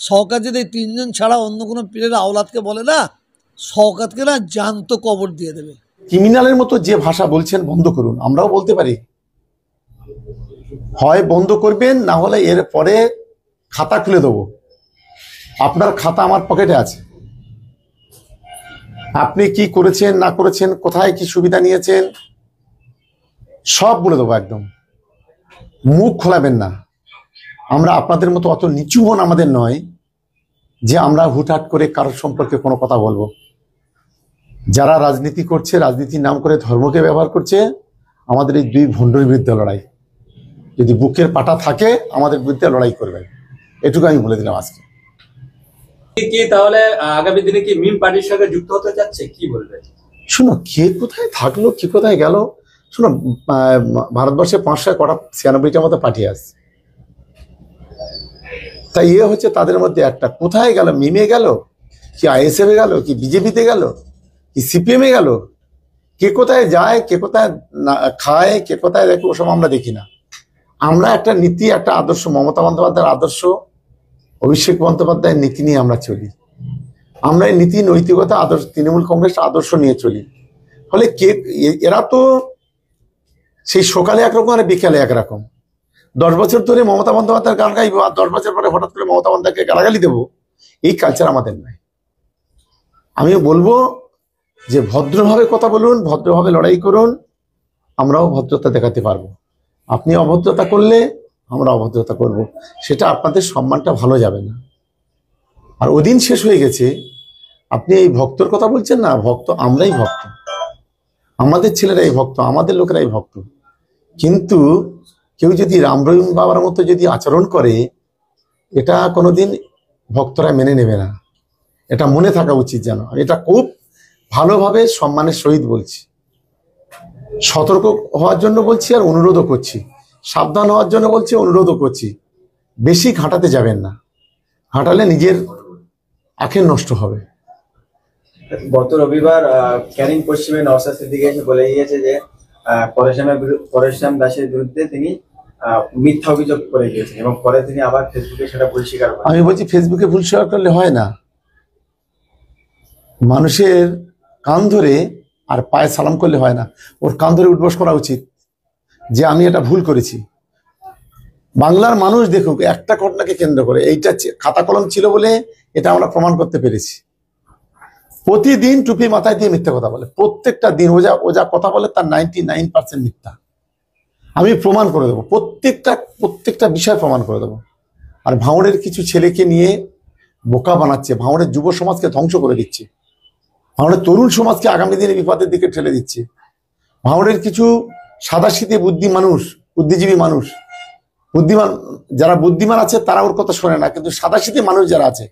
শওকত যদি এই তিনজন ছাড়া অন্য কোনো পীরের আওলাদকে বলে না, শওকতকে না জ্যান্ত কবর দিয়ে দেবে। ক্রিমিনালের মতো যে ভাষা বলছেন বন্ধ করুন। আমরাও বলতে পারি, হয় বন্ধ করবেন, না হলে এর পরে খাতা খুলে দেবো। আপনার খাতা আমার পকেটে আছে, আপনি কি করেছেন না করেছেন, কোথায় কি সুবিধা নিয়েছেন, সব বলে দেবো। একদম মুখ খোলাবেন না। আমরা আপনাদের মতো অত নিচু মন আমাদের নয় যে আমরা হুটহাট করে কারোর সম্পর্কে কোনো কথা বলবো। যারা রাজনীতি করছে, রাজনীতির নাম করে ধর্মকে ব্যবহার করছে, আমাদের এই দুই ভণ্ডের বিরুদ্ধে লড়াই। যদি বুকের পাটা থাকে আমাদের বিরুদ্ধে লড়াই করবেন, এটুকু আমি বলে দিলাম আজকে। কি তাহলে আগামী দিনে কি মিম পার্টির সঙ্গে যুক্ত হতে যাচ্ছে, কি বলবেন? শুনো, কে কোথায় থাকলো, কি কোথায় গেল, শুনো, ভারতবর্ষে 596টার মতো পার্টি আছে, তাই হচ্ছে তাদের মধ্যে একটা কোথায় গেল, মিমে গেল, কি আইএসএফ এ গেল, কি বিজেপিতে গেল, কি সিপিএম এ গেল, কে কোথায় যায়, কে কোথায় খায়, কে কোথায় দেখে, ওসব আমরা দেখি না। আমরা একটা নীতি, একটা আদর্শ, মমতা বন্দ্যোপাধ্যায়ের আদর্শ, অভিষেক বন্দ্যোপাধ্যায়ের নীতি নিয়ে আমরা চলি। আমরা এই নীতি, নৈতিকতা, আদর্শ, তৃণমূল কংগ্রেস আদর্শ নিয়ে চলি। ফলে এরা তো সেই সকালে একরকম আর বিকালে একরকম। 10 বছর ধরে মমতা বন্দ্যোপাধ্যায়ের গান গাইবো, আর 10 বছর পরে হঠাৎ করে মমতা বন্দ্যোপাধ্যায়কে গালাগালি দেবো, এই কালচার আমাদের নয়। আমিও বলবো যে ভদ্রভাবে কথা বলুন, ভদ্রভাবে লড়াই করুন, আমরাও ভদ্রতা দেখাতে পারবো। আপনি অভদ্রতা করলে আমরা অভদ্রতা করব, সেটা আপনাদের সম্মানটা ভালো যাবে না। আর ওদিন শেষ হয়ে গেছে। আপনি এই ভক্তর কথা বলছেন না, ভক্ত আমরাই ভক্ত, আমাদের ছেলেরাই ভক্ত, আমাদের লোকেরাই ভক্ত। কিন্তু কেউ যদি রাম রহিম বাবার মতো যদি আচরণ করে, এটা কোনোদিন ভক্তরা মেনে নেবে না। এটা মনে থাকা উচিত। যেন এটা খুব ভালোভাবে সম্মানের সহিত বলছি, সতর্ক হওয়ার জন্য বলছি, আর অনুরোধও করছি, সাবধান হওয়ার জন্য বলছি, অনুরোধও করছি। বেশি ঘাটাতে যাবেন না, ঘাটালে নিজের আখের নষ্ট হবে। গত রবিবার ক্যানিং পশ্চিমে নওশাদ সিদ্দিকী এসে বলে গিয়েছে যে পরেশরাম দাসের বিরুদ্ধে তিনি মিথ্যা অভিযোগ করে গিয়েছেন, এবং পরে তিনি আবার ফেসবুকে সেটা ভুল স্বীকার করেন। আমি বলছি, ফেসবুকে ভুল স্বীকার করলে হয় না। মানুষের কান ধরে আর পায়ে সালাম করলে হয় না, ওর কান ধরে উঠবস করা উচিত যে আমি এটা ভুল করেছি। বাংলার মানুষ দেখুক একটা ঘটনাকে কেন্দ্র করে, এইটা খাতা কলম ছিল বলে এটা আমরা প্রমাণ করতে পেরেছি। প্রতিদিন টুপি মাথায় দিয়ে মিথ্যা কথা বলে, প্রত্যেকটা দিন ও যা কথা বলে তার 99% মিথ্যা। আমি প্রমাণ করে দেবো, প্রত্যেকটা বিষয় প্রমাণ করে দেবো। আর ভাঙড়ের কিছু ছেলেকে নিয়ে বোকা বানাচ্ছে, ভাঙড়ের যুব সমাজকে ধ্বংস করে দিচ্ছে, ভাঙড়ের তরুণ সমাজকে আগামী দিনে বিপদের দিকে ঠেলে দিচ্ছে। ভাঙড়ের কিছু সাদাসিধে বুদ্ধিজীবী মানুষ, বুদ্ধিমান যারা বুদ্ধিমান আছে তারা ওর কথা শোনে না, কিন্তু সাদাসিধে মানুষ যারা আছে